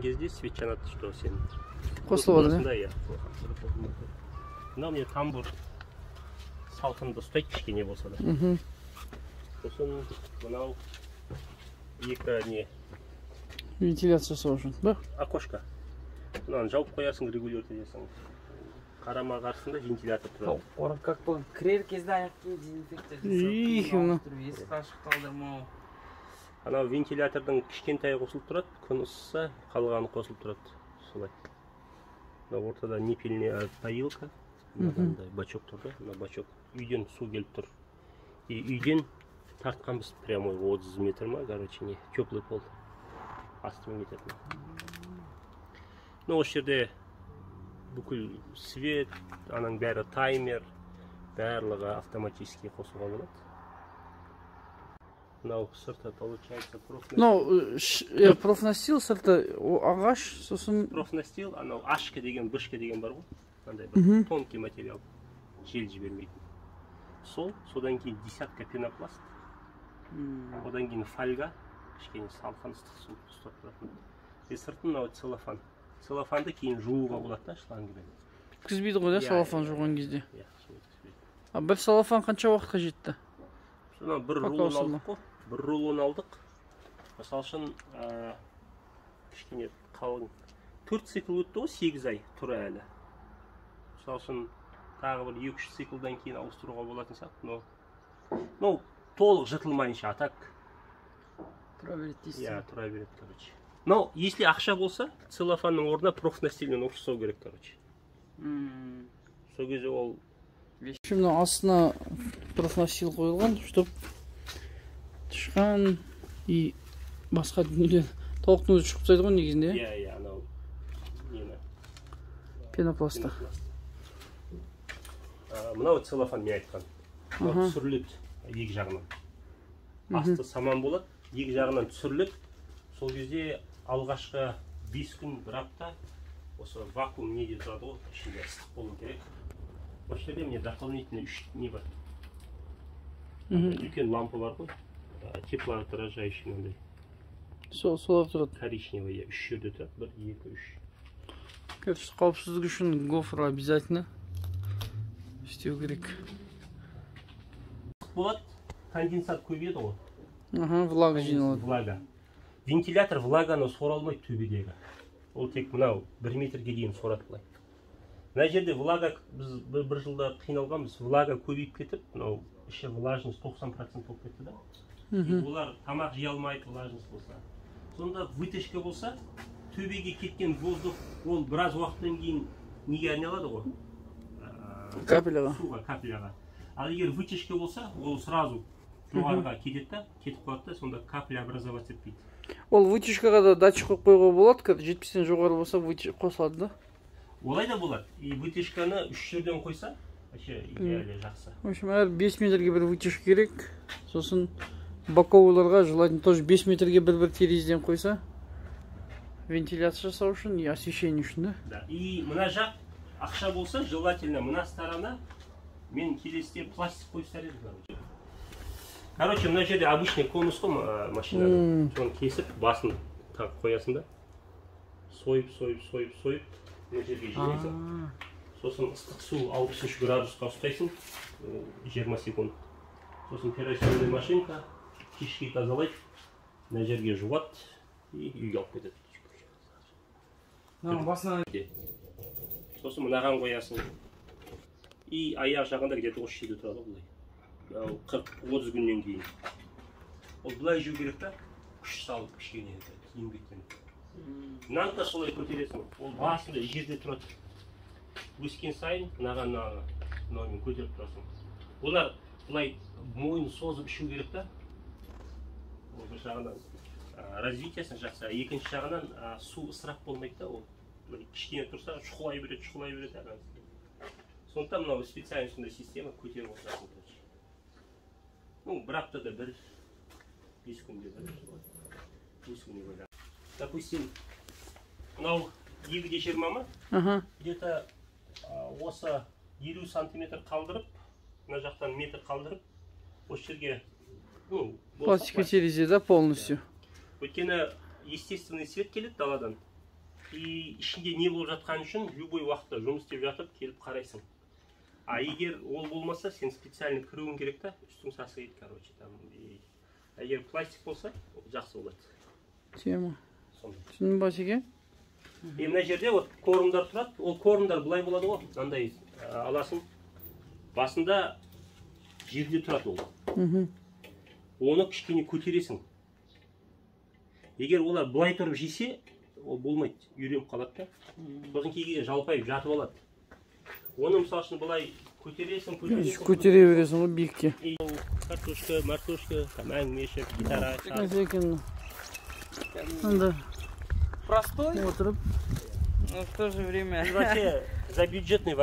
кезде свет жанады, что сен қосылып отыр, иә. Мынау міне тамбур салқынды ұстайды кішкене болса да. Сосын мынау екі не вентиляция жасау үшін ба? Окошко. Мынаны жауып қоясың, регулировать етесің. Қарама қарсында вентилятор тұрады. Орын как болады? Кірер кезде аяқ киім дезинфекция жасау. Есік ашық қалдырмау. Анау вентилятордың кішкентай қосылып тұрады, күн ысыса қалғаны қосылып тұрады. Солай. Мына ортада непильная поилка. Мынандай бачок тұрды. Мына бачок үйден су келіп тұр. И үйден тартқанбыз прямой 30 метр ма, короче, не, теплый пол. Астымен кететін. Ну, осы жерде бүкіл свет, аның бәрі таймер, барлығы автоматически қосуға болады. Мынау сырты получается профнастил. Профнастил сырты ағаш, сосын профнастил, анау ашка деген, бышка деген бар ғой. Андай бір тонкий материал, жел жібермейтін. Содан кейін десятка пенопласт, одан кейін фольга, кішкене салқын ыстық су ұстап тұратын. И сыртын мынау целлофан. Целлофанды кейін жууға болады да, шлангымен. өткізбейді ғой да целлофан жуған кезде. Иә, өткізбейді. А бір целлофан қанша уақытқа жетті? Содан бір рулон алдық қой. Бір рулон алдық. Мысалы үшін кішкене қалың. 4 цикл өтті ғой, 8 ай тұры әлі. Мысалы үшін тағы бір 2-3 циклдан кейін ауыстыруға болатын сияқты. Но толық жыртылмайынша, а так Тұра береді дейсің. иә, тұра береді, короче. Но если ақша болса, целлофанның орнына профнастилмен оқшау керек, короче. Сол кезде ол Şimdi астына профнастил қойылған, чтоб тышқан и басқа дүниеден толықтың өзі шығып тастайды ғой негізінде. иә, анау нені Пенопласта. Мынау целлофан мен айтқан. Түсіріледі екі жағынан. Асты саман болады, екі жағынан түсіріледі. Сол кезде алғашқы 5 күн, бір апта осы вакуум не деп тұрады ғой, ішінде ыстық болу керек. Осы жерде мне дополнительно 3 не бар. Үлкен лампа бар ғой, теплоотражающий мындай. Солар тұрады. Коричневый, 3 жерде тұрады, 1, 2, 3. Короче, қауіпсіздік үшін гофр обязательно істеу керек. Болады, конденсат көбейеді ғой. Влага жиналады. Влага. Вентилятор влаганы соралмайды төбедегі. Ол тек мынау 1 метрге дейін соратылайды. Мына жерде влага, біз бір жылда қиналғанбыз, влага көбейіп кетіп, мынау іші влажность 90% болып кетті да. Олар тамақ жей алмайды, влажность болса. Сонда вытяжка болса, төбеге кеткен воздух, ол біраз уақыттан кейін неге айналады ғой? Капеляға. Суға, капеляға. Ал егер вытяжка болса, ол сразу жоғарыға кетіп қалады да, сонда капля образоваться етпейді. Ол вытяжкаға да датчик қойып қоюға болады, 70-тен жоғары болса қосылады да. Олай да болады. И вытяжканы 3 жерден қойса, вообще идеально жақсы. В общем, әр 5 метрге бір вытяжка керек. Сосын боковыйларға желательно тоже 5 метрге бір терезеден қойса, вентиляция жасау үшін и освещение үшін да. И мына жақ ақша болса, желательно мына сторона мен келесіде пластик қойыстар еді. Короче, мына жерде обычный конус қой машинада. Соны кесіп, басын қоясың да. Сойып. Мына жерге жинайсың. Сосын ыстық су 63 градусқа ұстайсың, 20 секунд. Сосын пирожный машинка, кишки тазалайды, мына жерге жуады и үйге алып кетеді. Басына Сосын мынаған қоясың. И аяқ жағында где-то 3 жерде тұрады бұлай. 40-30 күннен кейін. Ол бұлай жеу керек та, күш салып кішкене еңбектен. Мынаны да солай көтересің. Ол басында жерде тұрады. Өскен сайын мынаған көтеріп тұрасың. Олар бұлай мойын созып ішу керек та. Ол бір жағынан развитиясын жақсы, екінші жағынан су ысырап болмайды да, ол кішкене тұрса шұқылай береді. Сондықтан мынау специально сондай система көтеріп отырасың. Бір аптада 5 күнде 5 күнде böyle. Допустим, мынау 2-20 ма? Где-то осы 50 сантиметр қалдырып, мына жақтан метр қалдырып, осы жерге пластиковый терезе да полностью. Өйткені естественный свет келеді даладан. и ішінде не болып жатқаны үшін любой уақытта жұмыс істеп жатып келіп қарайсың. А егер ол болмаса, сен специально кіруің керек та, үстің сасиды, короче, там. Егер пластик болса, жақсы болады. Тема. Түсіндің ба Асеке? Мына жерде вот корымдар тұрады, ол корымдар былай болады ғой, мынандай аласың, басында жерде тұрады ол. Оны кішкене көтересің. Егер олар былай тұрып жесе, ол болмайды, үйреніп қалады да. Сосын кейде жалпайып жатып алады. Оны мысал үшін былай көтересің. Көтере бересің ғой биікке. Картошка, мартошка, там әңгімешіп, гитара. Асекенің анда Простой, отырып. но в то же время... Вообще за бюджетный